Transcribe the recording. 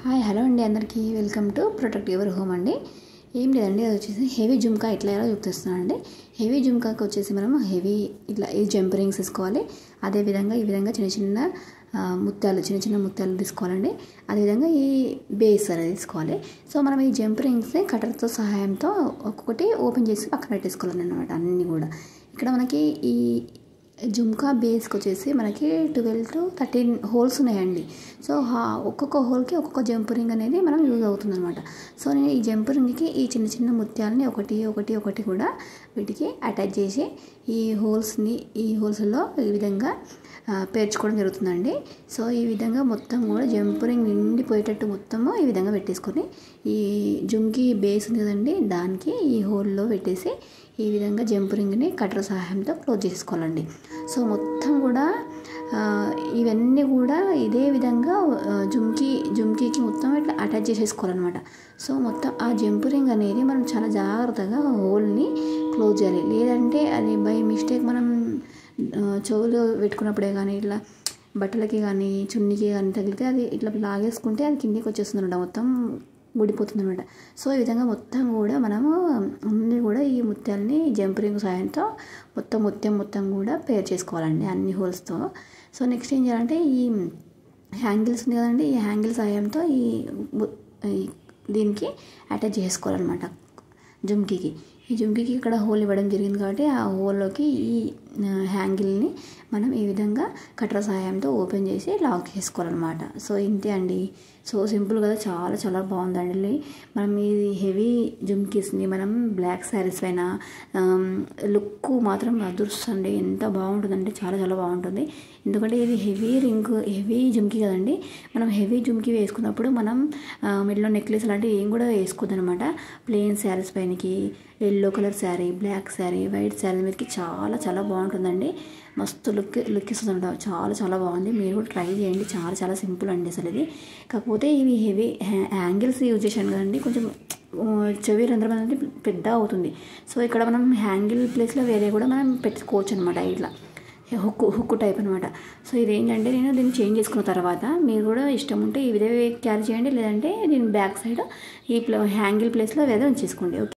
Hi hello అండి అందరికీ welcome to protect your home అండి. ఏం లేదండి, అది వచ్చేసి హెవీ జుమ్కా ఎట్లా ఎలా చూపిస్తున్నాను అండి. హెవీ జుమ్కాకి వచ్చేసి మనం హెవీ ఇట్లా ఈ జంప్ రింగ్స్ తీసుకోవాలి. అదేవిధంగా ఈ విధంగా చిన్న చిన్న ముత్యాలు తీసుకోవాలండి. అదేవిధంగా ఈ బేస్ అనేది తీసుకోవాలి. సో మనం ఈ జంప్ రింగ్స్ని కటర్తో సహాయంతో ఒక్కొక్కటి ఓపెన్ చేసి పక్కన పెట్టేసుకోవాలి అన్నమాట. అన్నీ కూడా ఇక్కడ మనకి ఈ జుమ్కా బేస్కి వచ్చేసి మనకి 12 to 13 హోల్స్ ఉన్నాయండి. సో ఒక్కొక్క హోల్కి ఒక్కొక్క జంప్ రింగ్ అనేది మనం యూజ్ అవుతుంది అనమాట. సో నేను ఈ జంప్ రింగ్కి ఈ చిన్న చిన్న ముత్యాలని ఒకటి కూడా వీటికి అటాచ్ చేసి ఈ హోల్స్లో ఈ విధంగా పేర్చుకోవడం జరుగుతుందండి. సో ఈ విధంగా మొత్తం కూడా జంప్ రింగ్ నిండిపోయేటట్టు మొత్తము ఈ విధంగా పెట్టేసుకొని ఈ జుమ్కి బేస్ ఉంది కదండి, దానికి ఈ హోల్లో పెట్టేసి ఈ విధంగా జంప్ రింగ్ని కటర్ సహాయంతో క్లోజ్ చేసుకోవాలండి. సో మొత్తం కూడా ఇవన్నీ కూడా ఇదే విధంగా జుమ్కీకి మొత్తం ఇట్లా అటాచ్ చేసేసుకోవాలన్నమాట. సో మొత్తం ఆ జంప్ రింగ్ అనేది మనం చాలా జాగ్రత్తగా హోల్ని క్లోజ్ చేయాలి. లేదంటే అది బై మిస్టేక్ మనం చెవులు పెట్టుకున్నప్పుడే కానీ ఇట్లా బట్టలకి కానీ చున్నీకి కానీ తగిలితే అది ఇట్లా లాగేసుకుంటే అది కిందికి వచ్చేస్తుంది అనమాట, మొత్తం ఊడిపోతుంది అనమాట. సో ఈ విధంగా మొత్తం కూడా మనము అన్నీ కూడా ఈ ముత్యాలని జంప్ రింగ్ సాయంతో మొత్తం కూడా పేర్ చేసుకోవాలండి అన్ని హోల్స్తో. సో నెక్స్ట్ ఏం చేయాలంటే ఈ హ్యాంగిల్స్ ఉంది కదండి, ఈ హ్యాంగిల్ సాయంతో దీనికి అటాచ్ చేసుకోవాలన్నమాట జుమ్కీకి. ఈ జుమ్కీకి ఇక్కడ హోల్ ఇవ్వడం జరిగింది కాబట్టి ఆ హోల్లోకి ఈ హ్యాంగిల్ని మనం ఈ విధంగా కట్టర్ సహాయంతో ఓపెన్ చేసి లాక్ చేసుకోవాలన్నమాట. సో ఇంతే అండి. సో సింపుల్ కదా, చాలా చాలా బాగుందండి. మనం ఈ హెవీ జుమ్కీస్ని మనం బ్లాక్ శారీస్ పైన లుక్ మాత్రం అదుర్స్తుంది. ఎంత బాగుంటుందంటే చాలా చాలా బాగుంటుంది. ఎందుకంటే ఇది హెవీ జుమ్కీ కదండి. మనం హెవీ జుమ్కీ వేసుకున్నప్పుడు మనం మెడలో నెక్లెస్ లాంటివి ఏం కూడా వేసుకోవద్దు అనమాట. ప్లెయిన్ శారీస్ పైనకి yellow colour sari, black sari, white sari మీదకి చాలా చాలా బాగుంటుందండి. మస్తు లుక్ ఇస్తుంది. చాలా చాలా బాగుంది. మీరు కూడా ట్రై చేయండి. చాలా చాలా సింపుల్ అండి అసలు ఇది. కాకపోతే ఇవి హెవీ హ్యాంగిల్స్ యూజ్ చేశాను కదండి, కొంచెం చెవి రంధ్రం అనేది పెద్ద అవుతుంది. సో ఇక్కడ మనం హ్యాంగిల్ ప్లేస్లో వేరే కూడా మనం పెట్టుకోవచ్చు అనమాట, ఇట్లా హుక్ టైప్ అనమాట. సో ఇదేంటంటే నేను దీన్ని చేంజ్ చేసుకున్న తర్వాత మీరు కూడా ఇష్టం ఉంటే ఈ విధంగా క్యారీ చేయండి, లేదంటే దీని బ్యాక్ సైడ్ ఈ హ్యాంగిల్ ప్లేస్లో వేరే ఉంచేసుకోండి. ఓకే.